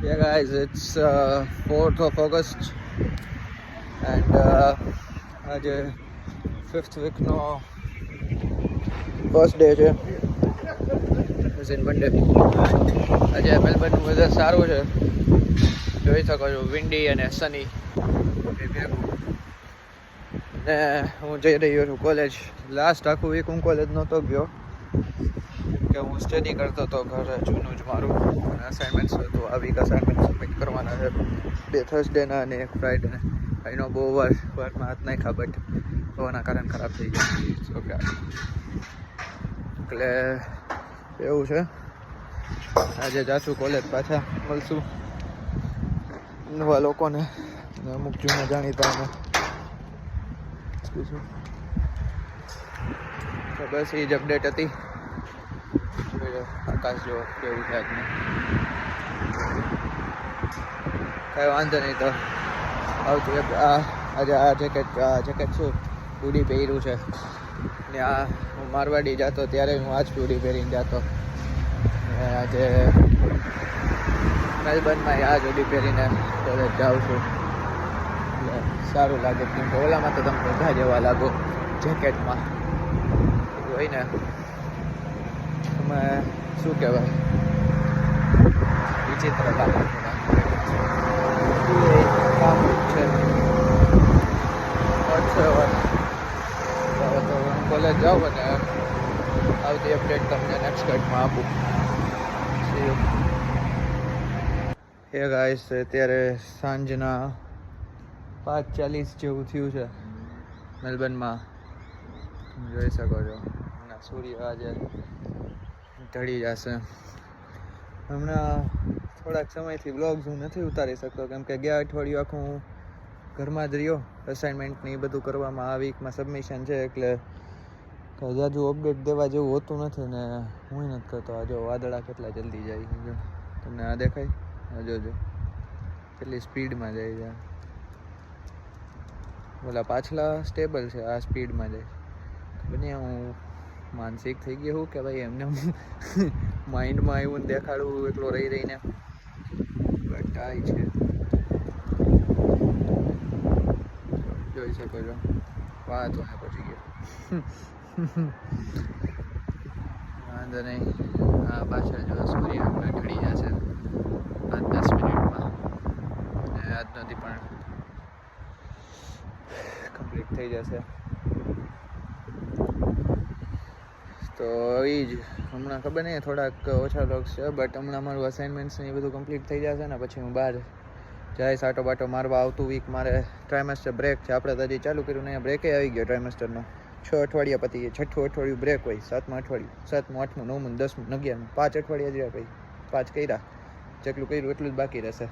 Yeah, guys, it's 4th of August and આજે 5th week નો first day છે in મંડે. આજે મેલબર્નનું weather સારું છે, જોઈ શકો છો, વિન્ડી અને સની ને હું જઈ રહ્યો છું કોલેજ. લાસ્ટ આખું વીક હું કોલેજ નહોતો ગયો કે હું સ્ટડી કરતો હતો ઘરે, જૂનું જ મારું અસાઇનમેન્ટ્સ હતું. આ વીક અસાઇનમેન્ટ સબમિટ કરવાના છે, 2 થર્સડેના અને 1 ફ્રાઈડેના. એનો બહુ વારમાં હાથ નાખ્યા, બટ હોવાના કારણ ખરાબ થઈ ગયા. ઓકે, એટલે એવું છે. આજે જાશું કોલેજ, પાછા મળશું નવા લોકોને, અમુક જૂના જાણીતાને. તો બસ એ જ અપડેટ હતી. આકાશ જો કેવું છે આજને, કાંઈ વાંધો નહીં. તો આવતું આજે આ જેકેટ શું હુડી પહેર્યું છે ને, આ હું મારવાડી જતો ત્યારે હું આ જ હુડી પહેરીને જતો. આજે મેલબર્નમાં આ જ હુડી પહેરીને કોલેજ જાઉં છું. એટલે સારું લાગે, કેમ કે ઓલામાં તો તમે બધા જેવા લાગો જેકેટમાં હોય ને. તમે શું કહેવાય, વિચિત્ર લાગે કામ છે. તો હું કોલેજ જાઉં અને આવતી અપડેટ તમને નેક્સ્ટ કટમાં આપું. હે ગાઈસ, અત્યારે સાંજના 5:40 જેવું થયું છે મેલબર્નમાં. તમે જોઈ શકો છો, હમણાં સૂર્ય આજે ઢળી જશે. હમણાં થોડાક સમયથી બ્લોગ્સ હું નથી ઉતારી શકતો, કેમ કે ગયા અઠવાડિયું આખું હું ઘરમાં જ રહ્યો. અસાઇનમેન્ટ ને એ બધું કરવામાં આ વીકમાં સબમિશન છે, એટલે કંઈ જાજુ અપડેટ દેવા જેવું હોતું નથી ને હું નથી કરતો. આ જો વાદળા કેટલા જલ્દી જાય છે, જો તમને આ દેખાય, આ જોજો કેટલી સ્પીડમાં જાય છે. ઓલા પાછલા સ્ટેબલ છે, આ સ્પીડમાં જાય. બને હું માનસિક થઈ ગયો હું કે ભાઈ એમને માઇન્ડમાં આવ્યું ને દેખાડવું એટલો રહીને, બટ આ છે, જોઈ શકો છો. વાત હોય પછી ગયો, વાંધો નહીં. આ પાછળ જો સૂર્ય ઢળી જશે 5-10 મિનિટમાં, અને આજનોથી પણ કમ્પ્લીટ થઈ જશે. તો એ જ હમણાં ખબર નહીં, થોડાક ઓછા લોક્સ છે, બટ હમણાં મારું અસાઇનમેન્ટ્સ ને એ બધું કમ્પ્લીટ થઈ જશે ને પછી હું બહાર જઈશ આટો બાટો મારવા. આવતું વીક મારે ટ્રાઇમેસ્ટર બ્રેક છે. આપણે તો હજી ચાલુ કર્યું ને, બ્રેકે આવી ગયો ટ્રાઇમેસ્ટરનો. 6 અઠવાડિયા પતી ગયા, 6ઠું અઠવાડિયું બ્રેક હોય, 7મું અઠવાડિયું, 7મું 8મું 9મું 10મું 11મું, 5 અઠવાડિયા જ રહ્યા. પછી 5 કર્યા, જેટલું કર્યું એટલું જ બાકી રહેશે.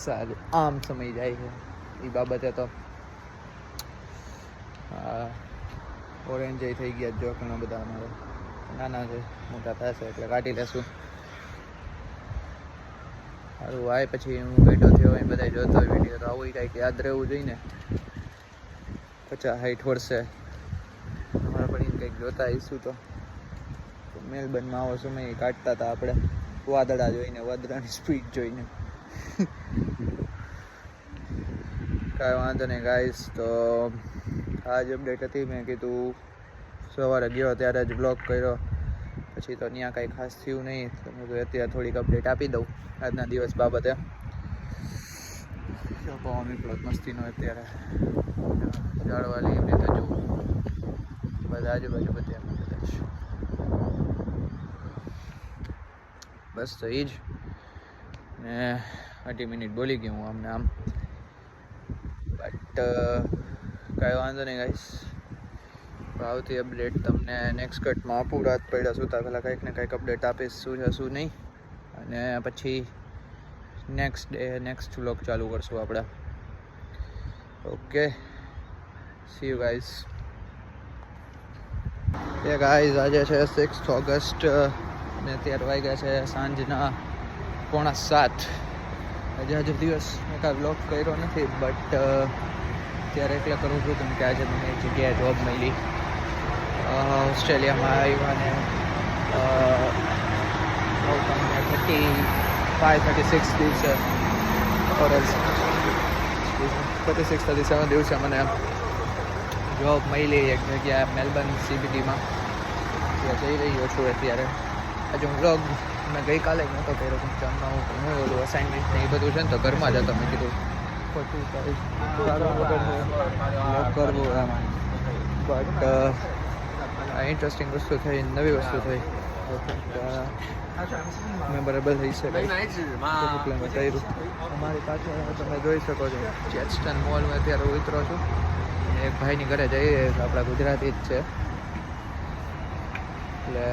સારું, આમ સમય જાય છે એ બાબતે. તો હા, ઓરેન્જ થઈ ગયા જો ઘણા બધા. અમારે નાના છે, મોટા થશે એટલે કાઢી લેશું. સારું, આય પછી હું બેઠો થયો એ બધા જોતો હોય વિડીયો, તો આવું કાંઈક યાદ રહેવું જોઈએ ને. 50-60 વર્ષે અમારા પણ કંઈક જોતા આવીશું. તો મેલબર્નમાં આવો સમય કાઢતા હતા આપણે, વાદળા જોઈને, વાદળાની સ્પીડ જોઈને. કાંઈ વાંધો નહીં ગાઈસ. તો આ જ અપડેટ હતી. મેં કીધું સવારે ગયો ત્યારે જ બ્લોગ કર્યો, પછી તો ત્યાં કાંઈ ખાસ થયું નહીં. તો મેં કીધું અત્યારે થોડીક અપડેટ આપી દઉં આજના દિવસ બાબતે. પવન એટલો જ મસ્તીનો અત્યારે, ઝાડવાલી એમ રીતે જુઓ બધા આજુબાજુ બધે એમ કદાચ. બસ તો એ જ ને 8 મિનિટ બોલી ગયો હું આમને આમ, બટ કાંઈ વાંધો નહીં ગાઈસ. આવતી અપડેટ તમને નેક્સ્ટ કટમાં આપું. રાત પડ્યા સુતા પહેલાં કંઈક ને કંઈક અપડેટ આપીશ, શું છે શું નહીં. અને પછી નેક્સ્ટ ડે નેક્સ્ટ વ્લોગ ચાલુ કરશું આપણે. Okay, C you guys. A guys, આજે છે 6th ઓગસ્ટ ને અત્યારે વાગ્યા છે સાંજના 6:45. આજે દિવસ મેં કાંઈ વ્લોગ કર્યો નથી, બટ ત્યારે એટલે કરું છું કેમ કે આજે મને એક જગ્યાએ જોબ મળી. ઓસ્ટ્રેલિયામાં આવ્યા ને 36 દિવસે ઓરલ્સ 36-37 દિવસે મને જોબ મળી એક જગ્યાએ મેલબર્ન CBDમાં. ત્યાં જઈ રહ્યો છું અત્યારે. હજુ વ્લોગ મેં ગઈકાલે નહોતો કર્યો કેમ કે હમણાં હું ઓલું અસાઇનમેન્ટ ને એ બધું છે ને તો ઘરમાં જ હતો. મેં કીધું ખોટું કંઈ કારણ વગરનું વ્લોગ કરવું એમ. બટ ઇન્ટરેસ્ટિંગ વસ્તુ થઈ, નવી વસ્તુ થઈ. મેમોરેબલ થઈ છે એટલે મેં કર્યું. અમારી પાછળ તમે જોઈ શકો છો જેટસ્ટન મોલમાં અત્યારે ઉતરો છું. એક ભાઈની ઘરે જઈએ આપણા ગુજરાતી જ છે એટલે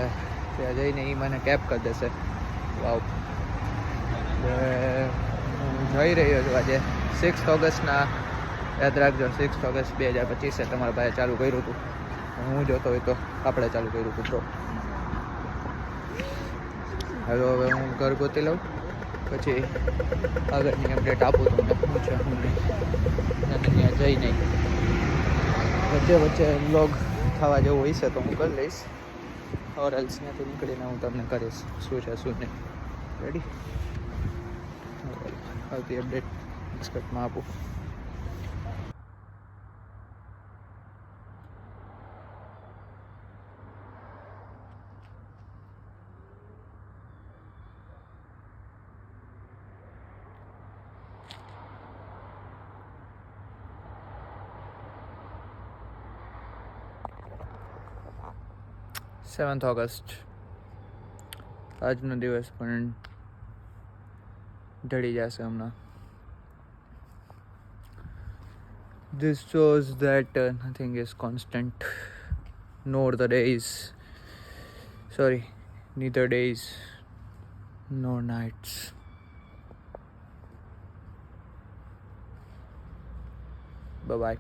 ત્યાં જઈને એ મને કેબ કરી દેશે. વાવ. હું જઈ રહ્યો છું આજે 6 ઓગસ્ટના. યાદ રાખજો 6 ઓગસ્ટ 2025 તમારા ભાઈએ ચાલુ કર્યું હતું. હું જોતો હોય તો આપણે ચાલુ કર્યું હતું બ્રો. હવે હું ઘર ગોતી લઉં પછી આગળની અપડેટ આપું તમને શું છે શું નહીં. અને ત્યાં જઈ નહીં વચ્ચે વચ્ચે વ્લોગ થવા જેવું હોય છે તો હું કરી લઈશ. ઓરલ્સ ત્યાંથી નીકળીને હું તમને કરીશ શું છે શું નહીં. રેડી? આવતી અપડેટ એક્સપેક્ટમાં આપું. સેવન્થ ઓગસ્ટ આજનો દિવસ પણ ઢળી જશે હમણાં. This shows that nothing is constant, nor the days, sorry, neither days nor nights. Bye bye.